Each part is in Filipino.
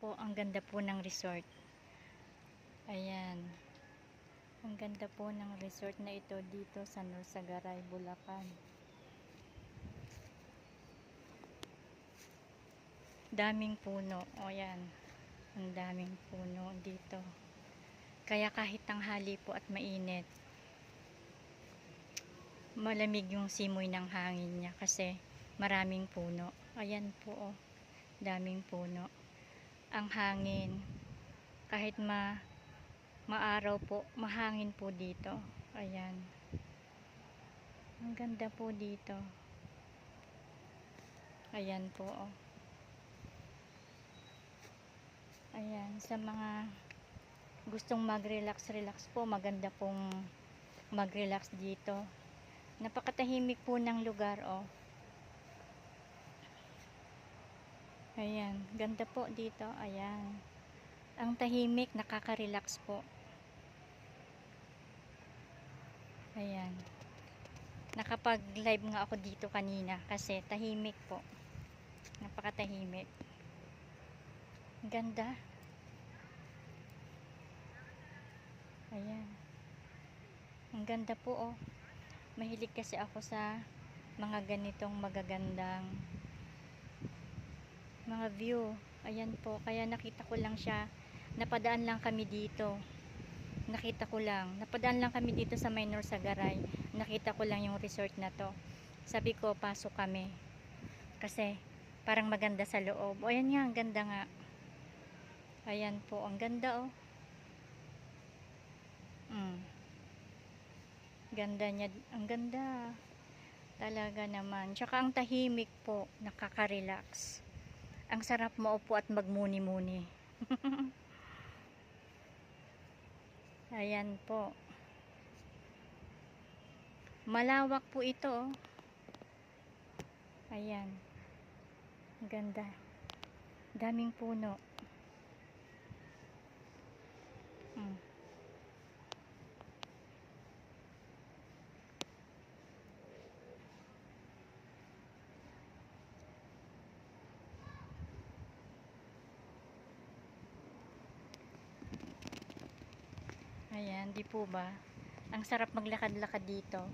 po, ang ganda po ng resort. Ayan. Ang ganda po ng resort na ito dito sa Norsagaray, Bulacan. Daming puno. O yan. Ang daming puno dito. Kaya kahit tanghali po at mainit, malamig yung simoy ng hangin niya kasi maraming puno. Ayan po, oh. Daming puno. Ang hangin, kahit maaraw po, mahangin po dito. Ayan. Ang ganda po dito. Ayan po, oh. Ayan, sa mga gustong mag-relax po, maganda pong mag-relax dito. Napakatahimik po ng lugar, oh. Ayan, ganda po dito. Ayan. Ang tahimik, nakaka-relax po. Ayan. Nakapag-live nga ako dito kanina kasi tahimik po. Napakatahimik. Ganda. Ayan. Ang ganda po, oh. Mahilig kasi ako sa mga ganitong magagandang mga view. Ayan po. Kaya nakita ko lang siya. Napadaan lang kami dito. Napadaan lang kami dito sa Norsagaray. Nakita ko lang yung resort na to. Sabi ko, pasok kami. Kasi parang maganda sa loob. O, ayan nga, ang ganda nga. Ayan po, ang ganda, oh. Ganda niya, ang ganda. Talaga naman. Tsaka ang tahimik po, nakaka-relax. Ang sarap maupo at magmuni-muni. Ayan po. Malawak po ito, oh. Ayan. Ganda. Daming puno. Ayan, di po ba? Ang sarap maglakad-lakad dito.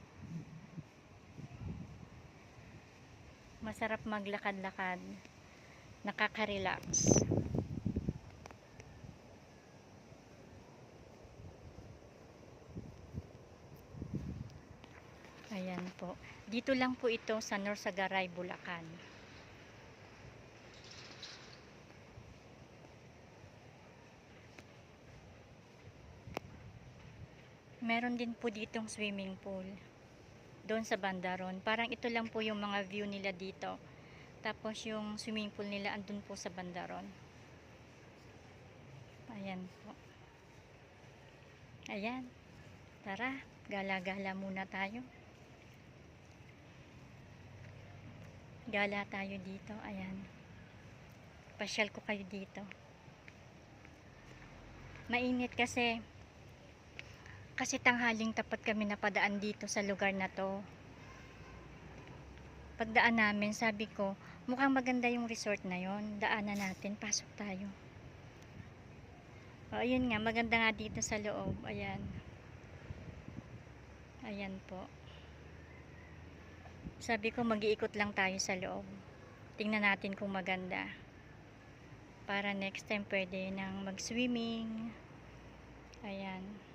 Masarap maglakad-lakad. Nakaka-relax. Ayan po. Dito lang po ito sa Norsagaray, Bulacan. Meron din po ditong swimming pool. Doon sa Bandaron. Parang ito lang po yung mga view nila dito. Tapos yung swimming pool nila andun po sa Bandaron. Ayan po. Ayan. Tara, gala-gala muna tayo. Gala tayo dito. Ayan. Pasyal ko kayo dito. Mainit kasi tanghaling tapat kami napadaan dito sa lugar na to. Pagdaan namin, sabi ko, mukhang maganda yung resort na yon. Daanan natin, pasok tayo. O, ayun nga, maganda nga dito sa loob. Ayan. Ayan po. Sabi ko, mag-iikot lang tayo sa loob. Tingnan natin kung maganda. Para next time pwede nang mag-swimming. Ayan.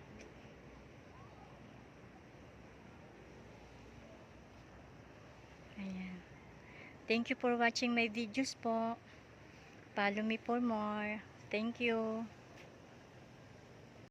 Ayan. Thank you for watching my videos po. Follow me for more. Thank you.